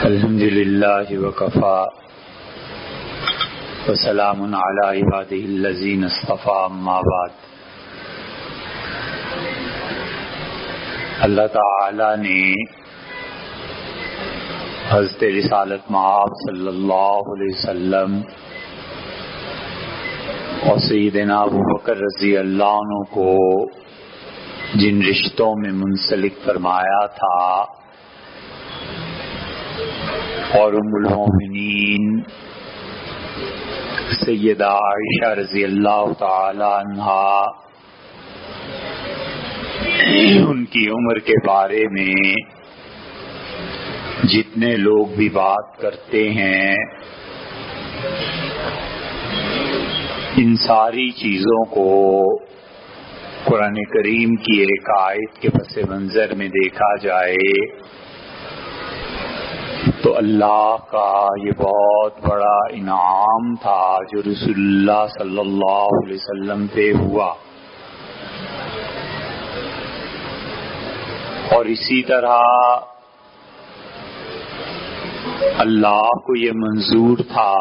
الحمد للہ وکفا وسلام علی عبادہ الذین اصطفیٰ اما بعد۔ اللہ تعالی نے حضرت رسالت مآب صلی اللہ علیہ وسلم اور سیدنا ابوبکر رضی اللہ عنہ کو جن رشتوں میں منسلک فرمایا تھا اور ام المومنین سیدہ عائشہ رضی اللہ تعالی عنہا ان کی عمر کے بارے میں جتنے لوگ بھی بات کرتے ہیں ان ساری چیزوں کو قرآن کریم کی ایک آیت کے پس منظر میں دیکھا جائے تو اللہ کا یہ بہت بڑا انعام تھا جو رسول اللہ صلی اللہ علیہ وسلم پہ ہوا، اور اسی طرح اللہ کو یہ منظور تھا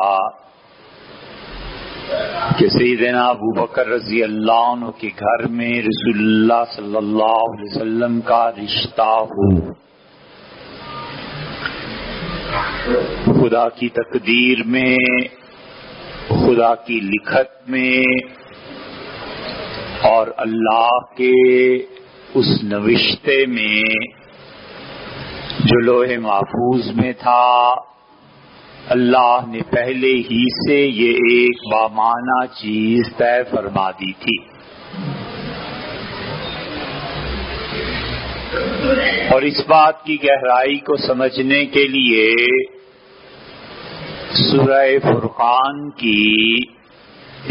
کہ سیدنا ابوبکر رضی اللہ عنہ کے گھر میں رسول اللہ صلی اللہ علیہ وسلم کا رشتہ ہو۔ خدا کی تقدیر میں، خدا کی لکھت میں اور اللہ کے اس نوشتے میں جو لوح محفوظ میں تھا، اللہ نے پہلے ہی سے یہ ایک بامانہ چیز طے فرما دی تھی، اور اس بات کی گہرائی کو سمجھنے کے لیے سورہ فرقان کی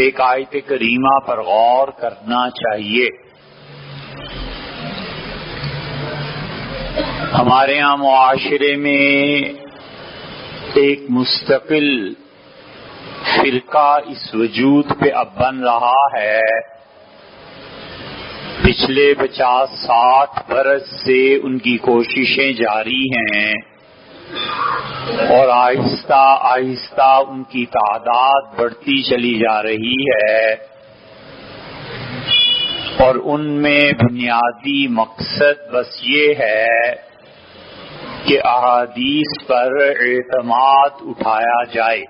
ایک آیت کریمہ پر غور کرنا چاہیے۔ ہمارے یہاں معاشرے میں ایک مستقل فرقہ اس وجود پہ اب بن رہا ہے، پچھلے 50-60 برس سے ان کی کوششیں جاری ہیں اور آہستہ آہستہ ان کی تعداد بڑھتی چلی جا رہی ہے، اور ان میں بنیادی مقصد بس یہ ہے کہ احادیث پر اعتماد اٹھایا جائے۔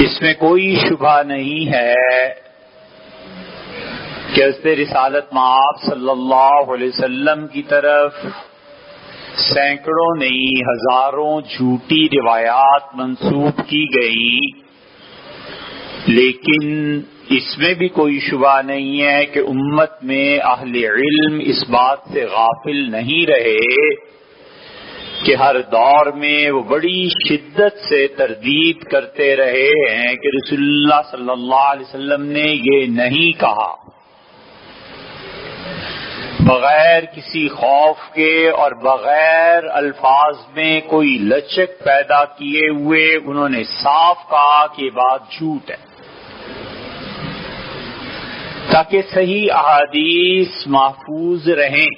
اس میں کوئی شبہ نہیں ہے کہ حضرت رسالت مآب صلی اللہ علیہ وسلم کی طرف سینکڑوں نہیں ہزاروں جھوٹی روایات منسوب کی گئی، لیکن اس میں بھی کوئی شبہ نہیں ہے کہ امت میں اہل علم اس بات سے غافل نہیں رہے کہ ہر دور میں وہ بڑی شدت سے تردید کرتے رہے ہیں کہ رسول اللہ صلی اللہ علیہ وسلم نے یہ نہیں کہا۔ بغیر کسی خوف کے اور بغیر الفاظ میں کوئی لچک پیدا کیے ہوئے انہوں نے صاف کہا کہ یہ بات جھوٹ ہے، تاکہ صحیح احادیث محفوظ رہیں۔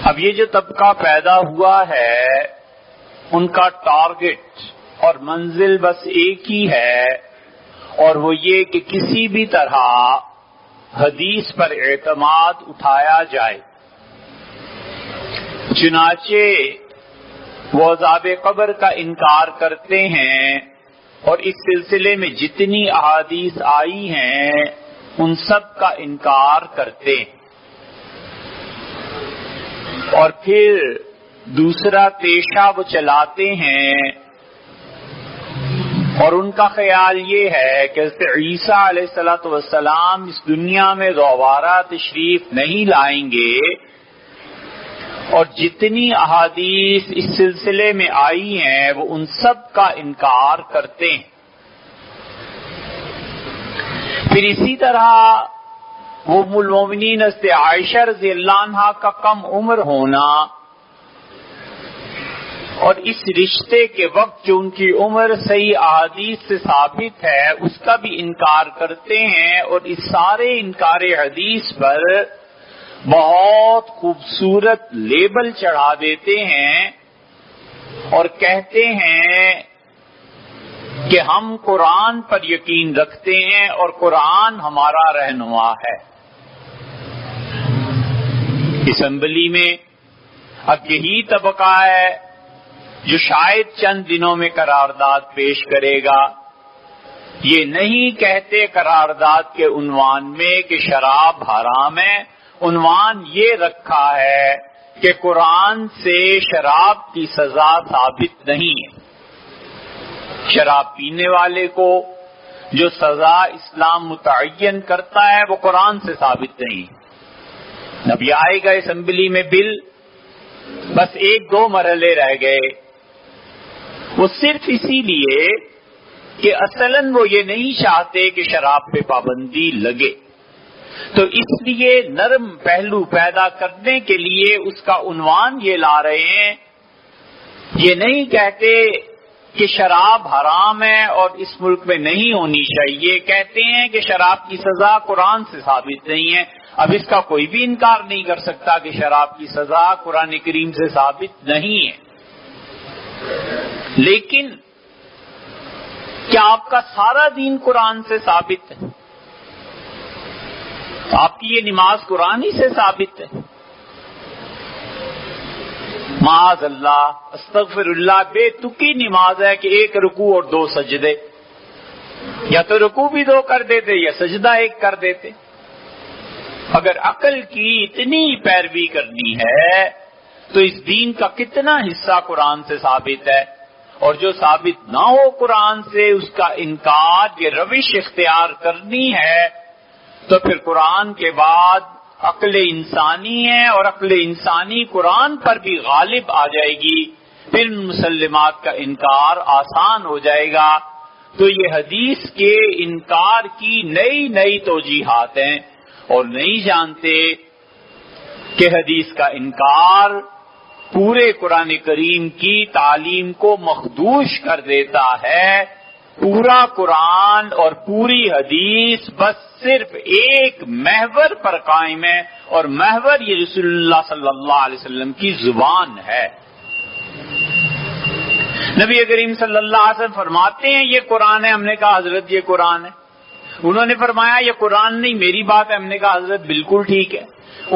اب یہ جو طبقہ پیدا ہوا ہے ان کا ٹارگٹ اور منزل بس ایک ہی ہے، اور وہ یہ کہ کسی بھی طرح حدیث پر اعتماد اٹھایا جائے۔ چنانچہ وہ عذاب قبر کا انکار کرتے ہیں، اور اس سلسلے میں جتنی احادیث آئی ہیں ان سب کا انکار کرتے ہیں، اور پھر دوسرا پیشہ وہ چلاتے ہیں، اور ان کا خیال یہ ہے کہ حضرت عیسیٰ علیہ السلام اس دنیا میں دوبارہ تشریف نہیں لائیں گے، اور جتنی احادیث اس سلسلے میں آئی ہیں وہ ان سب کا انکار کرتے ہیں۔ پھر اسی طرح وہ ام المومنین حضرت عائشہ رضی اللہ عنہا کا کم عمر ہونا، اور اس رشتے کے وقت جو ان کی عمر صحیح احادیث سے ثابت ہے اس کا بھی انکار کرتے ہیں، اور اس سارے انکار حدیث پر بہت خوبصورت لیبل چڑھا دیتے ہیں اور کہتے ہیں کہ ہم قرآن پر یقین رکھتے ہیں اور قرآن ہمارا رہنما ہے۔ اسمبلی میں اب یہی طبقہ ہے جو شاید چند دنوں میں قرارداد پیش کرے گا۔ یہ نہیں کہتے قرارداد کے عنوان میں کہ شراب حرام ہے، عنوان یہ رکھا ہے کہ قرآن سے شراب کی سزا ثابت نہیں ہے۔ شراب پینے والے کو جو سزا اسلام متعین کرتا ہے وہ قرآن سے ثابت نہیں ہے۔ اب یہ آئے گا اسمبلی میں بل، بس 1-2 مرحلے رہ گئے، وہ صرف اسی لیے کہ اصلاً وہ یہ نہیں چاہتے کہ شراب پہ پابندی لگے، تو اس لیے نرم پہلو پیدا کرنے کے لیے اس کا عنوان یہ لا رہے ہیں۔ یہ نہیں کہتے کہ شراب حرام ہے اور اس ملک میں نہیں ہونی چاہیے، کہتے ہیں کہ شراب کی سزا قرآن سے ثابت نہیں ہے۔ اب اس کا کوئی بھی انکار نہیں کر سکتا کہ شراب کی سزا قرآن کریم سے ثابت نہیں ہے، لیکن کیا آپ کا سارا دین قرآن سے ثابت ہے؟ آپ کی یہ نماز قرآن ہی سے ثابت ہے؟ معاذ اللہ، استغفر اللہ، بے تکی نماز ہے کہ 1 رکوع اور 2 سجدے، یا تو رکوع بھی 2 کر دیتے یا سجدہ 1 کر دیتے۔ اگر عقل کی اتنی پیروی کرنی ہے تو اس دین کا کتنا حصہ قرآن سے ثابت ہے، اور جو ثابت نہ ہو قرآن سے اس کا انکار، یہ روش اختیار کرنی ہے، تو پھر قرآن کے بعد عقل انسانی ہے، اور عقل انسانی قرآن پر بھی غالب آ جائے گی، پھر مسلمات کا انکار آسان ہو جائے گا۔ تو یہ حدیث کے انکار کی نئی نئی توجیحات ہیں، اور نہیں جانتے کہ حدیث کا انکار پورے قرآن کریم کی تعلیم کو مخدوش کر دیتا ہے۔ پورا قرآن اور پوری حدیث بس صرف ایک محور پر قائم ہے، اور محور یہ رسول اللہ صلی اللہ علیہ وسلم کی زبان ہے۔ نبی کریم صلی اللہ علیہ وسلم فرماتے ہیں یہ قرآن ہے، ہم نے کہا حضرت یہ قرآن ہے۔ انہوں نے فرمایا یہ قرآن نہیں میری بات ہے، ہم نے کہا حضرت بالکل ٹھیک ہے۔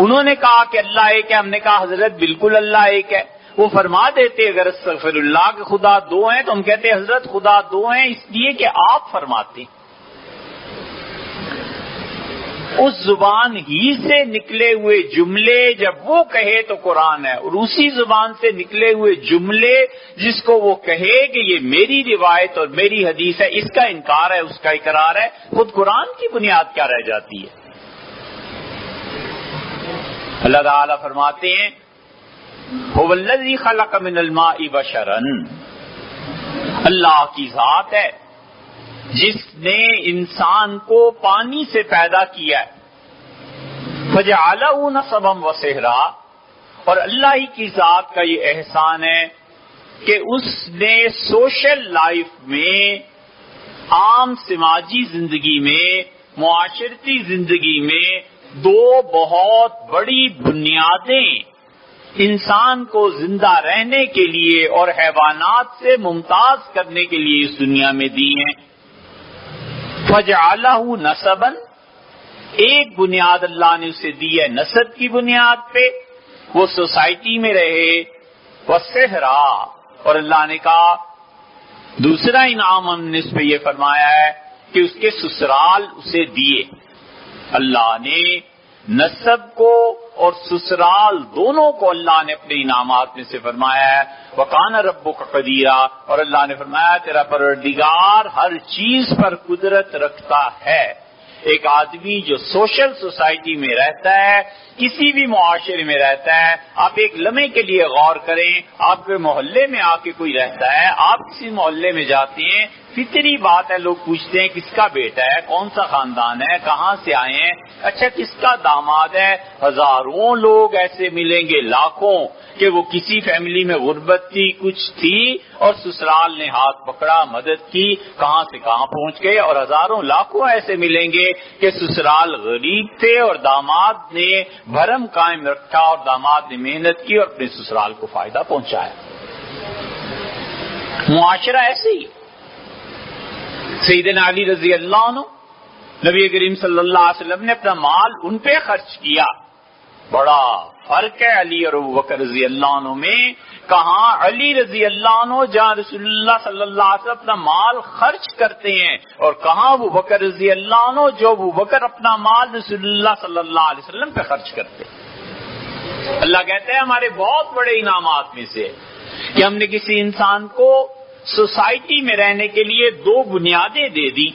انہوں نے کہا کہ اللہ ایک ہے، ہم نے کہا حضرت بالکل اللہ ایک ہے۔ وہ فرما دیتے اگر استغفر اللہ کہ خدا 2 ہیں، تو ہم کہتے حضرت خدا 2 ہیں اس لیے کہ آپ فرماتے ہیں۔ اس زبان ہی سے نکلے ہوئے جملے جب وہ کہے تو قرآن ہے، اور اسی زبان سے نکلے ہوئے جملے جس کو وہ کہے کہ یہ میری روایت اور میری حدیث ہے، اس کا انکار ہے، اس کا اقرار ہے، خود قرآن کی بنیاد کیا رہ جاتی ہے؟ اللہ تعالیٰ فرماتے ہیں هو الذی خلق من الماء بشرا، اللہ کی ذات ہے جس نے انسان کو پانی سے پیدا کیا ہے، فجعلہ نسبا وصہرا، اور اللہ ہی کی ذات کا یہ احسان ہے کہ اس نے سوشل لائف میں، عام سماجی زندگی میں، معاشرتی زندگی میں 2 بہت بڑی بنیادیں انسان کو زندہ رہنے کے لیے اور حیوانات سے ممتاز کرنے کے لیے اس دنیا میں دی ہیں۔ فجعلہ نسبا، ایک بنیاد اللہ نے اسے دی ہے نسب کی بنیاد پہ، وہ سوسائٹی میں رہے، وصہرا، اور اللہ نے کہا دوسرا انعام ہم نے اس پہ یہ فرمایا ہے کہ اس کے سسرال اسے دیے۔ اللہ نے نسب کو اور سسرال دونوں کو اللہ نے اپنے انعامات میں سے فرمایا ہے۔ وَقَانَ رَبُّكَ قَدِيرًا، اور اللہ نے فرمایا تیرا پروردگار ہر چیز پر قدرت رکھتا ہے۔ ایک آدمی جو سوشل سوسائٹی میں رہتا ہے، کسی بھی معاشرے میں رہتا ہے، آپ ایک لمحے کے لیے غور کریں، آپ کے محلے میں آ کے کوئی رہتا ہے، آپ کسی محلے میں جاتے ہیں، فطری بات ہے لوگ پوچھتے ہیں کس کا بیٹا ہے، کون سا خاندان ہے، کہاں سے آئے ہیں، اچھا کس کا داماد ہے۔ ہزاروں لوگ ایسے ملیں گے، لاکھوں، کہ وہ کسی فیملی میں غربت تھی، کچھ تھی، اور سسرال نے ہاتھ پکڑا، مدد کی، کہاں سے کہاں پہنچ گئے، اور ہزاروں لاکھوں ایسے ملیں گے کہ سسرال غریب تھے اور داماد نے بھرم قائم رکھا اور داماد نے محنت کی اور اپنے سسرال کو فائدہ پہنچایا. معاشرہ ایسے ہی. سیدنا علی رضی اللہ عنہ نبی کریم صلی اللہ علیہ وسلم نے اپنا مال ان پہ خرچ کیا. بڑا فرق ہے علی اور ابوبکر رضی اللہ عنہ میں. کہاں علی رضی اللہ عنہ جہاں رسول اللہ صلی اللہ علیہ وسلم اپنا مال خرچ کرتے ہیں، اور کہاں ابوبکر رضی اللہ عنہ جو ابوبکر اپنا مال رسول اللہ صلی اللہ علیہ وسلم پہ خرچ کرتے ہیں. اللہ کہتے ہیں ہمارے بہت بڑے انعامات میں سے کہ ہم نے کسی انسان کو سوسائٹی میں رہنے کے لیے دو بنیادیں دے دی.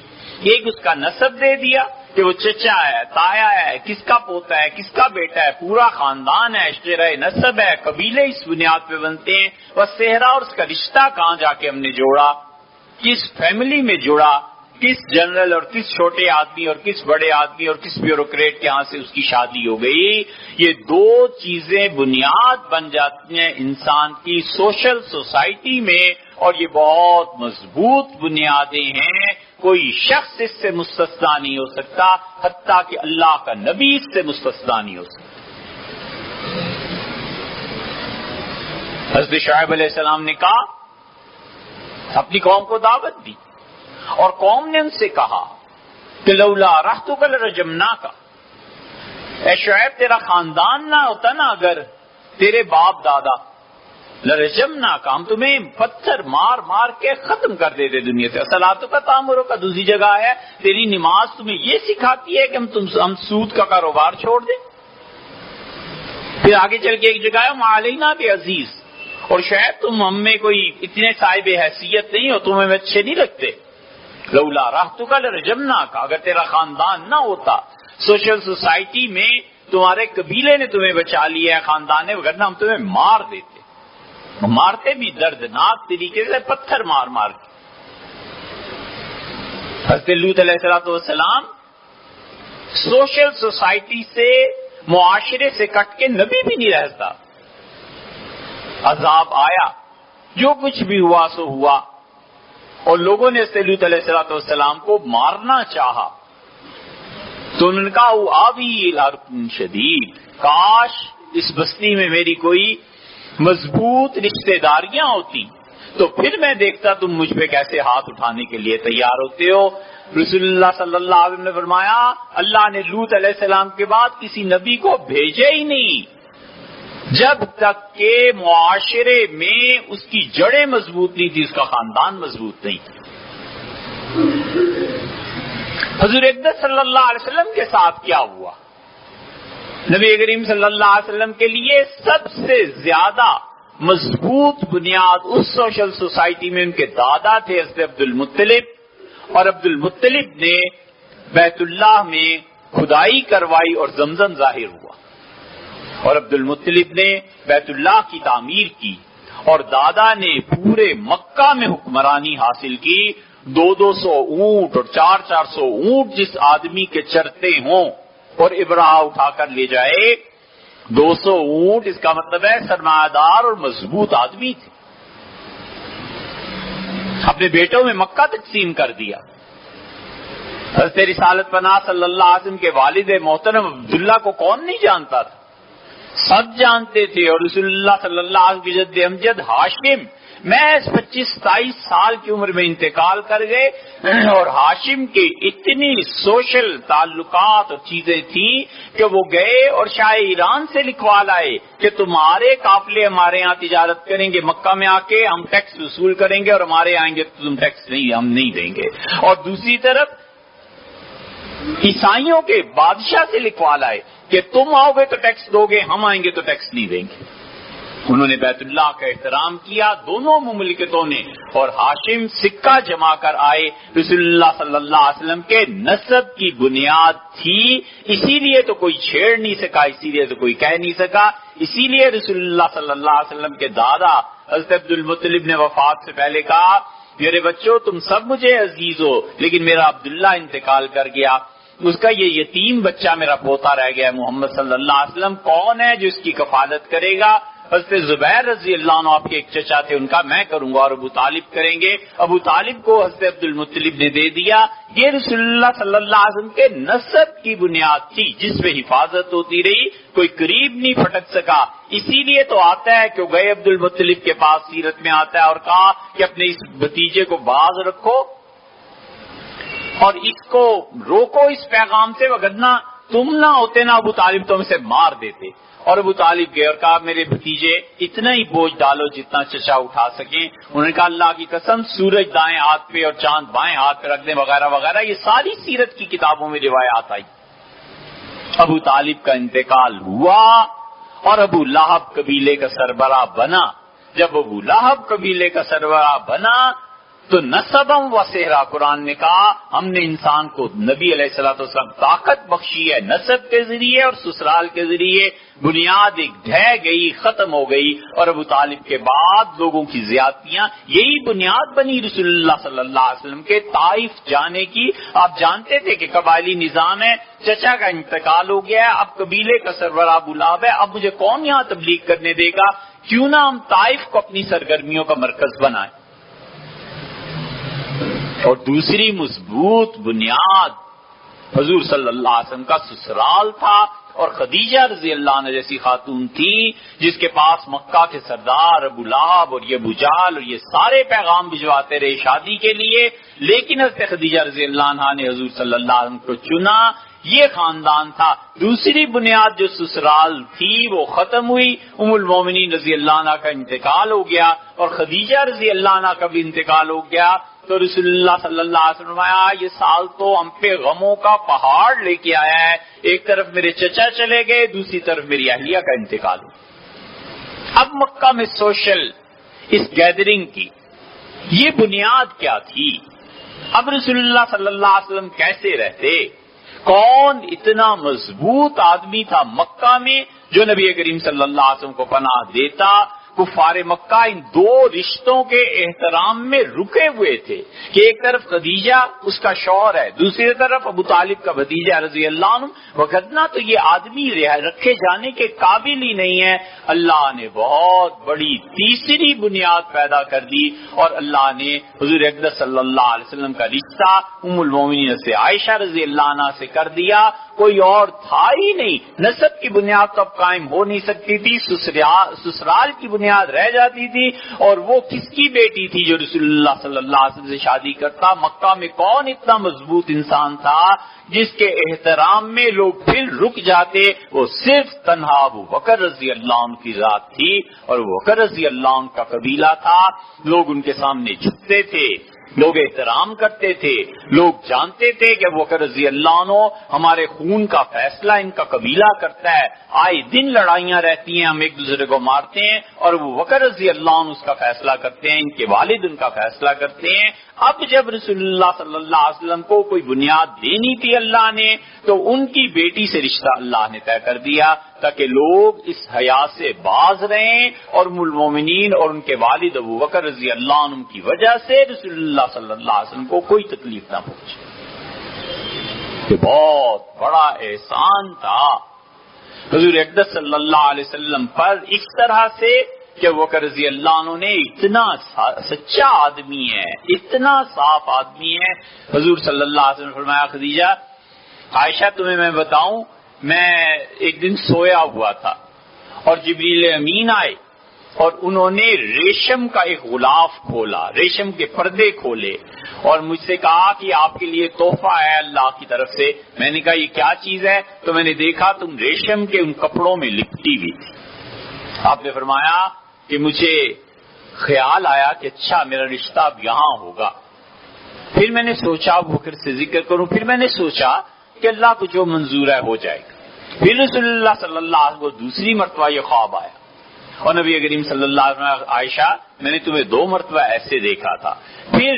ایک اس کا نسب دے دیا کہ وہ چچا ہے، تایا ہے، کس کا پوتا ہے، کس کا بیٹا ہے، پورا خاندان ہے، اشتراء نسب ہے، قبیلے اس بنیاد پہ بنتے ہیں. وہ صحرا اور اس کا رشتہ کہاں جا کے ہم نے جوڑا، کس فیملی میں جڑا، کس جنرل اور کس چھوٹے آدمی اور کس بڑے آدمی اور کس بیوروکریٹ کے ہاں سے اس کی شادی ہو گئی. یہ دو چیزیں بنیاد بن جاتی ہیں انسان کی سوشل سوسائٹی میں، اور یہ بہت مضبوط بنیادیں ہیں. کوئی شخص اس سے مستثنا نہیں ہو سکتا، حتیٰ کہ اللہ کا نبی اس سے مستثنا نہیں ہو سکتا. حضرت شعیب علیہ السلام نے کہا، اپنی قوم کو دعوت دی اور قوم نے ان سے کہا کہ لولا رحتک لرجمناک، اے شعیب تیرا خاندان نہ ہوتا نا اگر، تیرے باپ دادا، لرجمناک، ہم تمہیں پتھر مار مار کے ختم کر دیتے دنیا سے. صلاتک تامرک کا دوسری جگہ ہے، تیری نماز تمہیں یہ سکھاتی ہے کہ ہم سود کا کاروبار چھوڑ دیں. پھر آگے چل کے ایک جگہ ہے معلینا بعزیز، اور شاید تم ہم میں کوئی اتنے صاحب حیثیت نہیں ہو، تم ہمیں اچھے نہیں لگتے. لولا رحتک لرجمناک، اگر تیرا خاندان نہ ہوتا، سوشل سوسائٹی میں تمہارے قبیلے نے تمہیں بچا لیا ہے، خاندان نے، ورنہ ہم تمہیں مار دیتے. مارتے بھی دردناک طریقے سے، پتھر مار مار کے. حضرت لوط علیہ السلام سوشل سوسائٹی سے، معاشرے سے کٹ کے نبی بھی نہیں رہتا. عذاب آیا، جو کچھ بھی ہوا سو ہوا، اور لوگوں نے حضرت لوط علیہ السلام کو مارنا چاہا. تو انہوں نے کہا وہ آبی الارض شدید، کاش اس بستی میں میری کوئی مضبوط رشتہ داریاں ہوتی تو پھر میں دیکھتا تم مجھ پہ کیسے ہاتھ اٹھانے کے لیے تیار ہوتے ہو. رسول اللہ صلی اللہ علیہ وسلم نے فرمایا اللہ نے لوط علیہ السلام کے بعد کسی نبی کو بھیجے ہی نہیں جب تک کہ معاشرے میں اس کی جڑیں مضبوط نہیں تھی، اس کا خاندان مضبوط نہیں تھا. حضور اقدس صلی اللہ علیہ وسلم کے ساتھ کیا ہوا؟ نبی کریم صلی اللہ علیہ وسلم کے لیے سب سے زیادہ مضبوط بنیاد اس سوشل سوسائٹی میں ان کے دادا تھے حضرت عبد المطلب، اور عبد المطلب نے بیت اللہ میں کھدائی کروائی اور زمزم ظاہر ہوا، اور عبد المطلب نے بیت اللہ کی تعمیر کی، اور دادا نے پورے مکہ میں حکمرانی حاصل کی. 200 اونٹ اور 400 اونٹ جس آدمی کے چرتے ہوں اور ابراہ اٹھا کر لے جائے، 200 اونٹ، اس کا مطلب ہے سرمایہ دار اور مضبوط آدمی تھے. اپنے بیٹوں میں مکہ تقسیم کر دیا. حضرت رسالت پناہ صلی اللہ علیہ وسلم کے والد محترم عبداللہ کو کون نہیں جانتا تھا؟ سب جانتے تھے. اور رسول اللہ صلی اللہ علیہ وسلم کی جد امجد ہاشم محض 25-27 سال کی عمر میں انتقال کر گئے، اور ہاشم کے اتنی سوشل تعلقات اور چیزیں تھیں کہ وہ گئے اور شاہ ایران سے لکھوا لائے کہ تمہارے قافلے ہمارے ہاں تجارت کریں گے، مکہ میں آ کے ہم ٹیکس وصول کریں گے، اور ہمارے آئیں گے تو تم ٹیکس نہیں، ہم نہیں دیں گے. اور دوسری طرف عیسائیوں کے بادشاہ سے لکھوا لائے کہ تم آؤ گے تو ٹیکس دو گے، ہم آئیں گے تو ٹیکس نہیں دیں گے. انہوں نے بیت اللہ کا احترام کیا دونوں مملکتوں نے، اور ہاشم سکہ جما کر آئے. رسول اللہ صلی اللہ علیہ وسلم کے نسب کی بنیاد تھی، اسی لیے تو کوئی چھیڑ نہیں سکا، اسی لیے تو کوئی کہہ نہیں سکا. اسی لیے رسول اللہ صلی اللہ علیہ وسلم کے دادا حضرت عبد المطلب نے وفات سے پہلے کہا میرے بچوں تم سب مجھے عزیز ہو، لیکن میرا عبداللہ انتقال کر گیا، اس کا یہ یتیم بچہ میرا پوتا رہ گیا. محمد صلی اللہ علیہ وسلم کون ہے جو اس کی کفالت کرے گا؟ حضرت زبیر رضی اللہ عنہ آپ کے ایک چچا تھے، ان کا میں کروں گا اور ابو طالب کریں گے۔ ابو طالب کو حضرت عبد المطلب نے دے دیا۔ یہ رسول اللہ صلی اللہ علیہ وسلم کے نسب کی بنیاد تھی جس پہ حفاظت ہوتی رہی، کوئی قریب نہیں پھٹک سکا۔ اسی لیے تو آتا ہے کہ وہ گئے عبد المطلب کے پاس، سیرت میں آتا ہے، اور کہا کہ اپنے اس بھتیجے کو باز رکھو اور اس کو روکو اس پیغام سے، وگرنہ تم نہ ہوتے نا ابو طالب تم سے مار دیتے۔ اور ابو طالب گئے اور کہا میرے بھتیجے اتنا ہی بوجھ ڈالو جتنا چچا اٹھا سکیں۔ انہوں نے کہا اللہ کی قسم سورج دائیں ہاتھ پہ اور چاند بائیں ہاتھ پہ رکھ دیں وغیرہ وغیرہ، یہ ساری سیرت کی کتابوں میں روایات آئی۔ ابو طالب کا انتقال ہوا اور ابو لہب قبیلے کا سربراہ بنا۔ جب ابو لہب قبیلے کا سربراہ بنا تو نسبم و صحرا، قرآن نے کہا ہم نے انسان کو نبی علیہ الصلوۃ والسلام طاقت بخشی ہے نسب کے ذریعے اور سسرال کے ذریعے۔ بنیاد ایک ڈھہ گئی، ختم ہو گئی، اور ابو طالب کے بعد لوگوں کی زیادتیاں، یہی بنیاد بنی رسول اللہ صلی اللہ علیہ وسلم کے طائف جانے کی۔ آپ جانتے تھے کہ قبائلی نظام ہے، چچا کا انتقال ہو گیا ہے، اب قبیلے کا سربراہ ابو لہب ہے، اب مجھے کون یہاں تبلیغ کرنے دے گا؟ کیوں نہ ہم طائف کو اپنی سرگرمیوں کا مرکز بنائیں۔ اور دوسری مضبوط بنیاد حضور صلی اللہ علیہ وسلم کا سسرال تھا، اور خدیجہ رضی اللہ عنہ جیسی خاتون تھی جس کے پاس مکہ کے سردار ابو لہب اور یہ ابو جہل اور یہ سارے پیغام بھجواتے رہے شادی کے لیے، لیکن حضرت خدیجہ رضی اللہ عنہ نے حضور صلی اللہ علیہ وسلم کو چنا۔ یہ خاندان تھا۔ دوسری بنیاد جو سسرال تھی وہ ختم ہوئی، ام المومنین رضی اللہ عنہ کا انتقال ہو گیا اور خدیجہ رضی اللہ عنہ کا بھی انتقال ہو گیا، تو رسول اللہ صلی اللہ علیہ وسلم یہ سال تو ہم پہ غموں کا پہاڑ لے کے آیا ہے، ایک طرف میرے چچا چلے گئے، دوسری طرف میری اہلیہ کا انتقال ہو۔ اب مکہ میں سوشل اس گیدرنگ کی یہ بنیاد کیا تھی؟ اب رسول اللہ صلی اللہ علیہ وسلم کیسے رہتے؟ کون اتنا مضبوط آدمی تھا مکہ میں جو نبی کریم صلی اللہ علیہ وسلم کو پناہ دیتا؟ کفار مکہ ان دو رشتوں کے احترام میں رکے ہوئے تھے کہ ایک طرف خدیجہ اس کا شوہر ہے، دوسری طرف ابو طالب کا بھتیجا رضی اللہ عنہ، وگرنہ تو یہ آدمی رکھے جانے کے قابل ہی نہیں ہے۔ اللہ نے بہت بڑی تیسری بنیاد پیدا کر دی اور اللہ نے حضور اقدس صلی اللہ علیہ وسلم کا رشتہ ام المومنین سے عائشہ رضی اللہ عنہ سے کر دیا۔ کوئی اور تھا ہی نہیں، نسب کی بنیاد تو اب قائم ہو نہیں سکتی تھی، سسرال کی بنیاد رہ جاتی تھی، اور وہ کس کی بیٹی تھی جو رسول اللہ صلی اللہ علیہ وسلم سے شادی کرتا؟ مکہ میں کون اتنا مضبوط انسان تھا جس کے احترام میں لوگ پھر رک جاتے؟ وہ صرف تنہا ابو بکر رضی اللہ عنہ کی ذات تھی، اور وہ بکر رضی اللہ عنہ کا قبیلہ تھا۔ لوگ ان کے سامنے جھکتے تھے، لوگ احترام کرتے تھے، لوگ جانتے تھے کہ ابو بکر رضی اللہ عنہ ہمارے خون کا فیصلہ ان کا قبیلہ کرتا ہے، آئے دن لڑائیاں رہتی ہیں، ہم ایک دوسرے کو مارتے ہیں، اور ابو بکر رضی اللہ عنہ اس کا فیصلہ کرتے ہیں، ان کے والد ان کا فیصلہ کرتے ہیں۔ اب جب رسول اللہ صلی اللہ علیہ وسلم کو کوئی بنیاد دینی تھی اللہ نے، تو ان کی بیٹی سے رشتہ اللہ نے طے کر دیا تاکہ لوگ اس حیا سے باز رہیں، اور ام المومنین اور ان کے والد ابو بکر رضی اللہ عنہ کی وجہ سے رسول اللہ صلی اللہ علیہ وسلم کو کوئی تکلیف نہ پہنچے۔ یہ بہت بڑا احسان تھا حضور اقدس صلی اللہ علیہ وسلم پر اس طرح سے کہ ابو بکر رضی اللہ عنہ نے اتنا سچا آدمی ہے، اتنا صاف آدمی ہے۔ حضور صلی اللہ علیہ وسلم نے فرمایا خدیجہ، عائشہ تمہیں میں بتاؤں، میں ایک دن سویا ہوا تھا اور جبریل امین آئے اور انہوں نے ریشم کا ایک غلاف کھولا، ریشم کے پردے کھولے، اور مجھ سے کہا کہ آپ کے لیے تحفہ ہے اللہ کی طرف سے۔ میں نے کہا یہ کیا چیز ہے؟ تو میں نے دیکھا تم ریشم کے ان کپڑوں میں لپٹی ہوئی تھی۔ آپ نے فرمایا کہ مجھے خیال آیا کہ اچھا میرا رشتہ اب یہاں ہوگا۔ پھر میں نے سوچا ابو بکر سے ذکر کروں، پھر میں نے سوچا کہ اللہ کو جو منظور ہے ہو جائے گا۔ پھر رسول اللہ صلی اللہ علیہ وسلم کو دوسری مرتبہ یہ خواب آیا، اور نبی کریم صلی اللہ علیہ وسلم عائشہ میں نے تمہیں 2 مرتبہ ایسے دیکھا تھا۔ پھر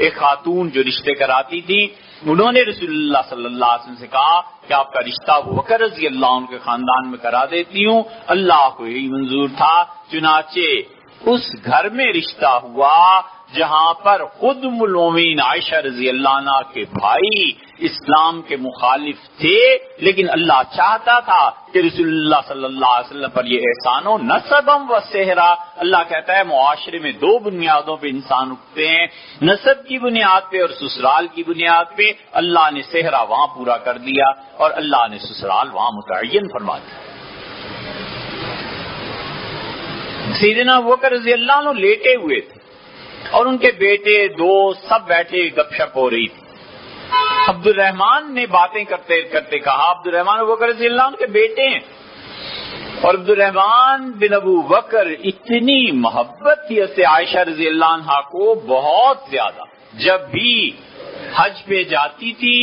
ایک خاتون جو رشتے کراتی تھی انہوں نے رسول اللہ صلی اللہ علیہ وسلم سے کہا کہ آپ کا رشتہ ابو بکر رضی اللہ عنہ کے خاندان میں کرا دیتی ہوں۔ اللہ کو یہی منظور تھا، چنانچہ اس گھر میں رشتہ ہوا جہاں پر خود ام المومنین عائشہ رضی اللہ عنہ کے بھائی اسلام کے مخالف تھے، لیکن اللہ چاہتا تھا کہ رسول اللہ صلی اللہ علیہ وسلم پر یہ احسان ہو۔ نسبم و صہرا، اللہ کہتا ہے معاشرے میں دو بنیادوں پہ انسان اٹھتے ہیں، نسب کی بنیاد پہ اور سسرال کی بنیاد پہ۔ اللہ نے صہرا وہاں پورا کر دیا اور اللہ نے سسرال وہاں متعین فرما دیا۔ سیدنا ابوبکر رضی اللہ عنہ لیٹے ہوئے تھے اور ان کے بیٹے دوست سب بیٹھے گپ شپ ہو رہی تھی۔ عبد الرحمن نے باتیں کرتے کرتے کہا، عبد الرحمن ابوبکر رضی اللہ عنہ کے بیٹے ہیں، اور عبد الرحمن بن ابو بکر اتنی محبت تھی اس سے عائشہ رضی اللہ عنہا کو بہت زیادہ، جب بھی حج پہ جاتی تھی،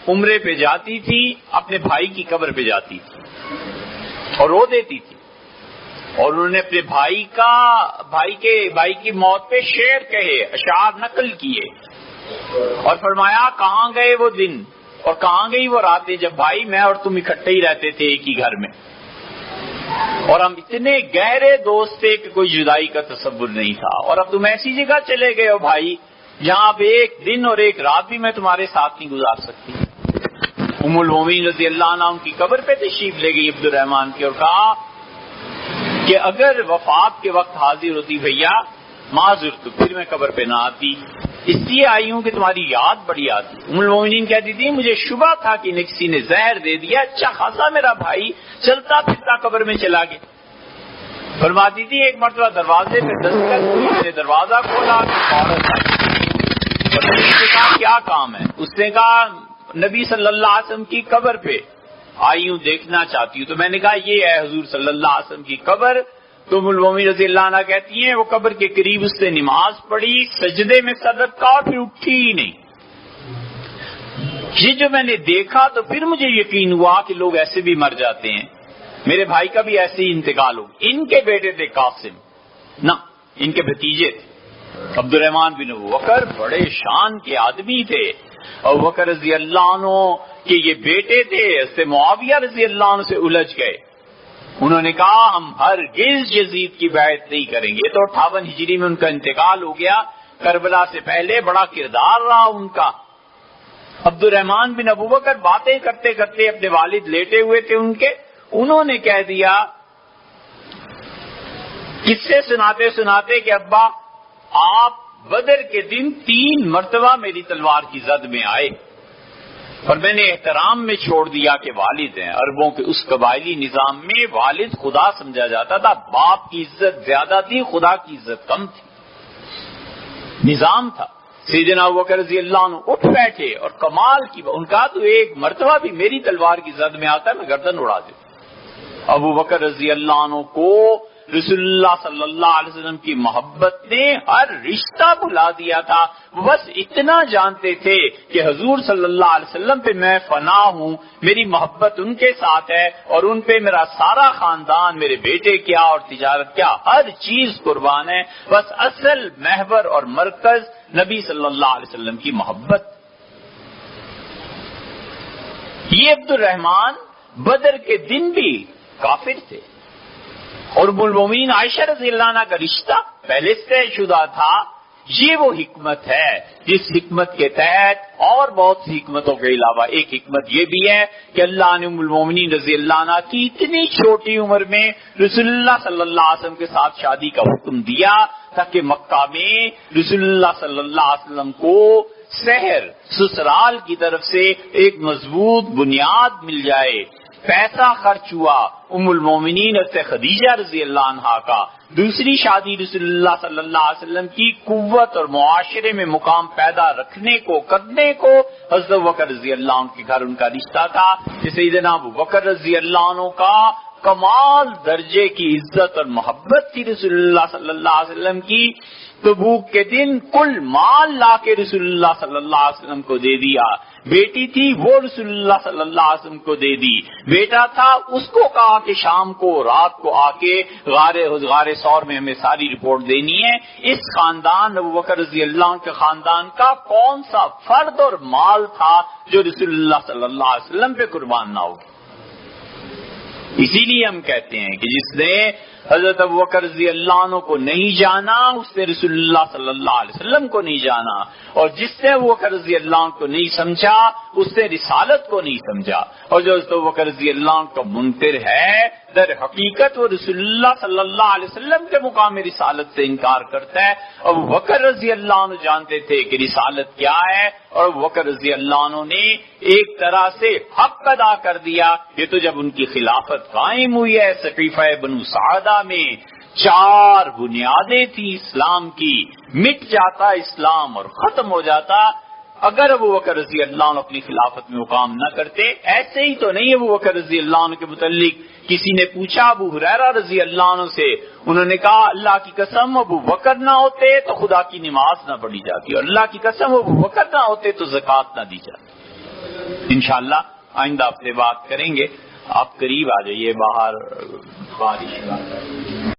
عمرے پہ جاتی تھی، اپنے بھائی کی قبر پہ جاتی تھی اور رو دیتی تھی، اور انہوں نے اپنے بھائی کی موت پہ شعر کہے، اشعار نقل کیے اور فرمایا کہاں گئے وہ دن اور کہاں گئی وہ راتیں جب بھائی میں اور تم اکٹھے ہی رہتے تھے ایک ہی گھر میں، اور ہم اتنے گہرے دوست تھے کہ کوئی جدائی کا تصور نہیں تھا، اور اب تم ایسی جگہ چلے گئے ہو بھائی جہاں اب ایک دن اور ایک رات بھی میں تمہارے ساتھ نہیں گزار سکتی۔ ام المومنین رضی اللہ عنہ ان کی قبر پہ تشریف لے گئی عبد الرحمن کی، اور کہا کہ اگر وفات کے وقت حاضر ہوتی بھیا معذر تو پھر میں قبر پہ نہ آتی، اس لیے آئی ہوں کہ تمہاری یاد بڑی آتی۔ ام المومنین کہتی تھی مجھے شبہ تھا کہ کسی نے زہر دے دیا، اچھا خاصا میرا بھائی چلتا پھرتا قبر میں چلا گیا۔ فرماتی تھی ایک مرتبہ دروازے پہ دستک ہوئی، میں نے دروازہ کھولا تو عورت آئی، اور نبی نے کہا کیا کام ہے؟ اس نے کہا نبی صلی اللہ علیہ وسلم کی قبر پہ آئی ہوں، دیکھنا چاہتی ہوں۔ تو میں نے کہا یہ ہے حضور صلی اللہ علیہ وسلم کی قبر۔ تو ام المومنین رضی اللہ عنہ کہتی ہیں وہ قبر کے قریب اس نے نماز پڑھی، سجدے میں سر رکھا اور پھر اٹھی ہی نہیں۔ یہ جو میں نے دیکھا تو پھر مجھے یقین ہوا کہ لوگ ایسے بھی مر جاتے ہیں، میرے بھائی کا بھی ایسے ہی انتقال ہو۔ ان کے بیٹے تھے قاسم، نہ ان کے بھتیجے تھے عبد الرحمن بن ابو بکر، بڑے شان کے آدمی تھے۔ ابو بکر رضی اللہ عنہ کے یہ بیٹے تھے، اس سے معاویہ رضی اللہ عنہ سے الجھ گئے۔ انہوں نے کہا ہم ہرگز یزید کی بیعت نہیں کریں گے۔ تو 58 ہجری میں ان کا انتقال ہو گیا، کربلا سے پہلے بڑا کردار رہا ان کا۔ عبد الرحمن بن ابو بکر باتیں کرتے کرتے اپنے والد لیٹے ہوئے تھے ان کے، انہوں نے کہہ دیا قصے سناتے سناتے کہ ابا آپ بدر کے دن 3 مرتبہ میری تلوار کی زد میں آئے، اور میں نے احترام میں چھوڑ دیا کہ والد ہیں۔ عربوں کے اس قبائلی نظام میں والد خدا سمجھا جاتا تھا، باپ کی عزت زیادہ تھی، خدا کی عزت کم تھی، نظام تھا۔ سیدنا ابوبکر رضی اللہ عنہ اٹھ بیٹھے اور کمال کی ان کا تو ایک مرتبہ بھی میری تلوار کی زد میں آتا ہے میں گردن اڑا دیتا۔ ابو بکر رضی اللہ عنہ کو رسول اللہ صلی اللہ علیہ وسلم کی محبت نے ہر رشتہ بھلا دیا تھا، وہ بس اتنا جانتے تھے کہ حضور صلی اللہ علیہ وسلم پہ میں فنا ہوں، میری محبت ان کے ساتھ ہے، اور ان پہ میرا سارا خاندان، میرے بیٹے کیا اور تجارت کیا، ہر چیز قربان ہے، بس اصل محور اور مرکز نبی صلی اللہ علیہ وسلم کی محبت۔ یہ عبد الرحمن بدر کے دن بھی کافر تھے، اور ام المومنین عائشہ رضی اللہ عنہ کا رشتہ پہلے سے طے شدہ تھا۔ یہ وہ حکمت ہے جس حکمت کے تحت اور بہت سی حکمتوں کے علاوہ ایک حکمت یہ بھی ہے کہ اللہ نے ام المومنین رضی اللہ عنہ کی اتنی چھوٹی عمر میں رسول اللہ صلی اللہ علیہ وسلم کے ساتھ شادی کا حکم دیا تاکہ مکہ میں رسول اللہ صلی اللہ علیہ وسلم کو شہر سسرال کی طرف سے ایک مضبوط بنیاد مل جائے۔ پیسہ خرچ ہوا ام المومنین خدیجہ رضی اللہ عنہا کا، دوسری شادی رسول اللہ صلی اللہ علیہ وسلم کی قوت اور معاشرے میں مقام پیدا رکھنے کو کرنے کو حضرت ابوبکر رضی اللہ عنہ کے گھر ان کا رشتہ تھا، جسے سیدنا ابوبکر رضی اللہ عنہ کا کمال درجے کی عزت اور محبت تھی رسول اللہ صلی اللہ علیہ وسلم کی۔ تبوک کے دن کل مال لا کے رسول اللہ صلی اللہ علیہ وسلم کو دے دیا، بیٹی تھی وہ رسول اللہ صلی اللہ علیہ وسلم کو دے دی، بیٹا تھا اس کو کہا کہ شام کو رات کو آ کے غار ثور میں ہمیں ساری رپورٹ دینی ہے۔ اس خاندان ابوبکر رضی اللہ عنہ کے خاندان کا کون سا فرد اور مال تھا جو رسول اللہ صلی اللہ علیہ وسلم پہ قربان نہ ہو؟ اسی لیے ہم کہتے ہیں کہ جس نے حضرت ابوبکر رضی اللہ عنہ کو نہیں جانا اس نے رسول اللہ صلی اللہ علیہ وسلم کو نہیں جانا، اور جس نے ابوبکر رضی اللہ عنہ کو نہیں سمجھا اس نے رسالت کو نہیں سمجھا، اور جو حضرت ابوبکر رضی اللہ عنہ کا منکر ہے در حقیقت وہ رسول اللہ صلی اللہ علیہ وسلم کے مقام رسالت سے انکار کرتا ہے۔ ابوبکر رضی اللہ عنہ جانتے تھے کہ رسالت کیا ہے، اور ابوبکر رضی اللہ عنہ نے ایک طرح سے حق ادا کر دیا۔ یہ تو جب ان کی خلافت قائم ہوئی ہے، صحیفہ بنو سعدہ میں 4 بنیادیں تھیں اسلام کی، مٹ جاتا اسلام اور ختم ہو جاتا اگر ابوبکر رضی اللہ عنہ اپنی خلافت میں مقام نہ کرتے۔ ایسے ہی تو نہیں ابوبکر رضی اللہ عنہ کے متعلق کسی نے پوچھا ابو ہریرہ رضی اللہ عنہ سے، انہوں نے کہا اللہ کی قسم ابوبکر نہ ہوتے تو خدا کی نماز نہ پڑھی جاتی، اور اللہ کی قسم ابوبکر نہ ہوتے تو زکوٰۃ نہ دی جاتی۔ انشاءاللہ آئندہ آپ سے بات کریں گے۔ آپ قریب آ جائیے، باہر بارش